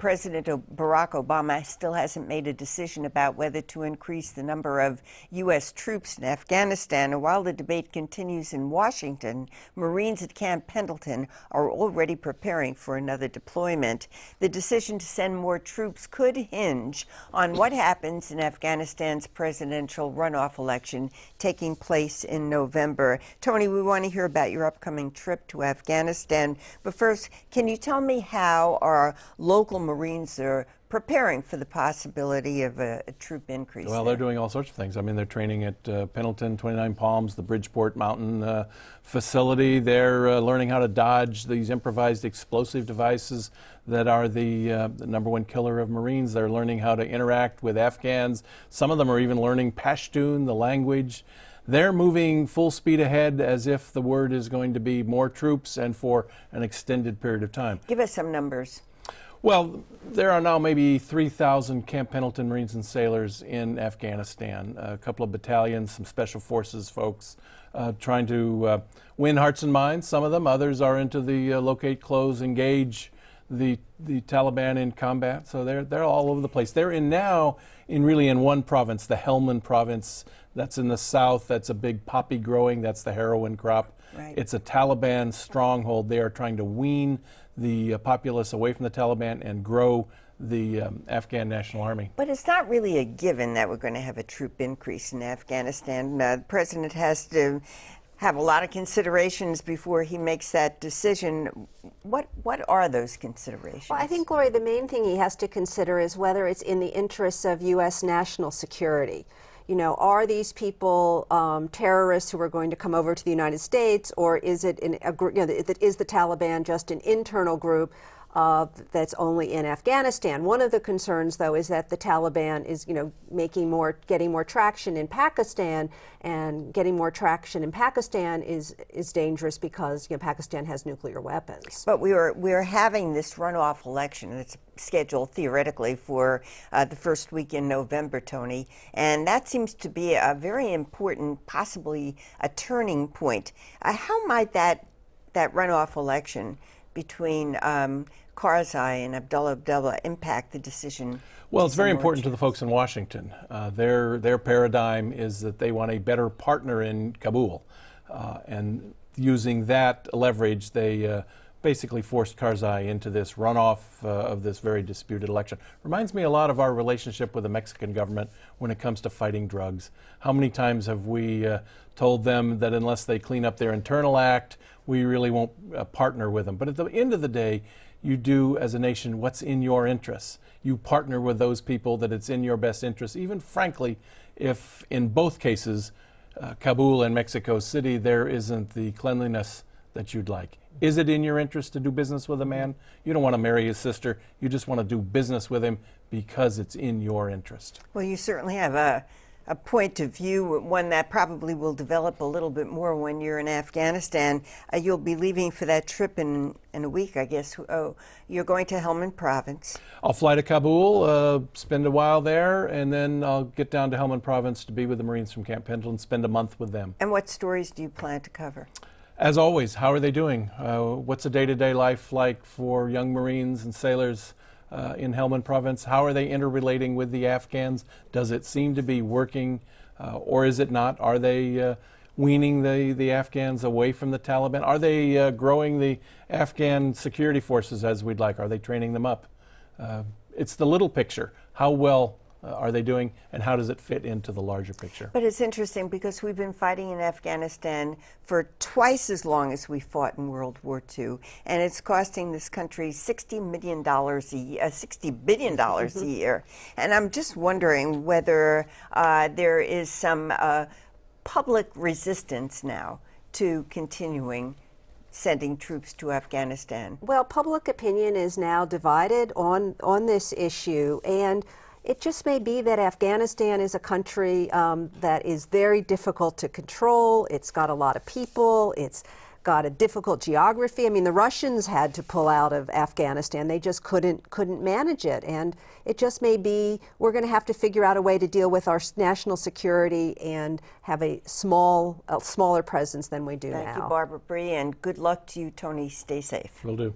President Barack Obama still hasn't made a decision about whether to increase the number of U.S. troops in Afghanistan. And while the debate continues in Washington, Marines at Camp Pendleton are already preparing for another deployment. The decision to send more troops could hinge on what happens in Afghanistan's presidential runoff election taking place in November. Tony, we want to hear about your upcoming trip to Afghanistan. But first, can you tell me how our local Marines are preparing for the possibility of a troop increase? Well, they're doing all sorts of things. I mean, they're training at Pendleton, 29 Palms, the Bridgeport Mountain facility. They're learning how to dodge these improvised explosive devices that are the #1 killer of Marines. They're learning how to interact with Afghans. Some of them are even learning Pashtun, the language. They're moving full speed ahead as if the word is going to be more troops and for an extended period of time. Give us some numbers. Well, there are now maybe 3,000 Camp Pendleton Marines and sailors in Afghanistan, a couple of battalions, some special forces folks trying to win hearts and minds, some of them. Others are into the locate, close, engage the Taliban in combat. So they're all over the place. They're really in one province, the Helmand province. That's in the south. That's a big poppy growing. That's the heroin crop. Right. It's a Taliban stronghold. They are trying to wean the populace away from the Taliban and grow the Afghan National Army. But it's not really a given that we're going to have a troop increase in Afghanistan. The president has to have a lot of considerations before he makes that decision. What are those considerations? Well, I think, Gloria, the main thing he has to consider is whether it's in the interests of U.S. national security. You know, are these people terrorists who are going to come over to the United States, or is it is the Taliban just an internal group that's only in Afghanistan? One of the concerns, though, is that the Taliban is, getting more traction in Pakistan, and getting more traction in Pakistan is dangerous because Pakistan has nuclear weapons. But we're having this runoff election that's scheduled theoretically for the first week in November, Tony, and that seems to be a very important, possibly a turning point. How might that runoff election between Karzai and Abdullah impact the decision? Well, it's very important to the folks in Washington. Their paradigm is that they want a better partner in Kabul, and using that leverage, they basically forced Karzai into this runoff of this very disputed election. Reminds me a lot of our relationship with the Mexican government when it comes to fighting drugs. How many times have we told them that unless they clean up their internal act, we really won't partner with them? But at the end of the day, you do as a nation what's in your interests. You partner with those people that it's in your best interest, even frankly, if in both cases, Kabul and Mexico City, there isn't the cleanliness that you'd like. Is it in your interest to do business with a man? You don't want to marry his sister. You just want to do business with him because it's in your interest. Well, you certainly have a point of view, one that probably will develop a little bit more when you're in Afghanistan. You'll be leaving for that trip in a week, I guess. Oh, you're going to Helmand Province. I'll fly to Kabul, spend a while there, and then I'll get down to Helmand Province to be with the Marines from Camp Pendleton, spend a month with them. And what stories do you plan to cover? As always, how are they doing? What's a day-to-day life like for young Marines and sailors in Helmand Province? How are they interrelating with the Afghans? Does it seem to be working, or is it not? Are they weaning the Afghans away from the Taliban? Are they growing the Afghan security forces as we'd like? Are they training them up? It's the little picture. How well are they doing, and how does it fit into the larger picture? But it's interesting because we've been fighting in Afghanistan for twice as long as we fought in World War II, and it's costing this country $60 billion a year. And I'm just wondering whether there is some public resistance now to continuing sending troops to Afghanistan. Well, public opinion is now divided on this issue, and it just may be that Afghanistan is a country that is very difficult to control. It's got a lot of people. It's got a difficult geography. I mean, the Russians had to pull out of Afghanistan. They just couldn't manage it. And it just may be we're going to have to figure out a way to deal with our national security and have a smaller presence than we do now. Thank you, Barbara Bree, and good luck to you, Tony. Stay safe. Will do.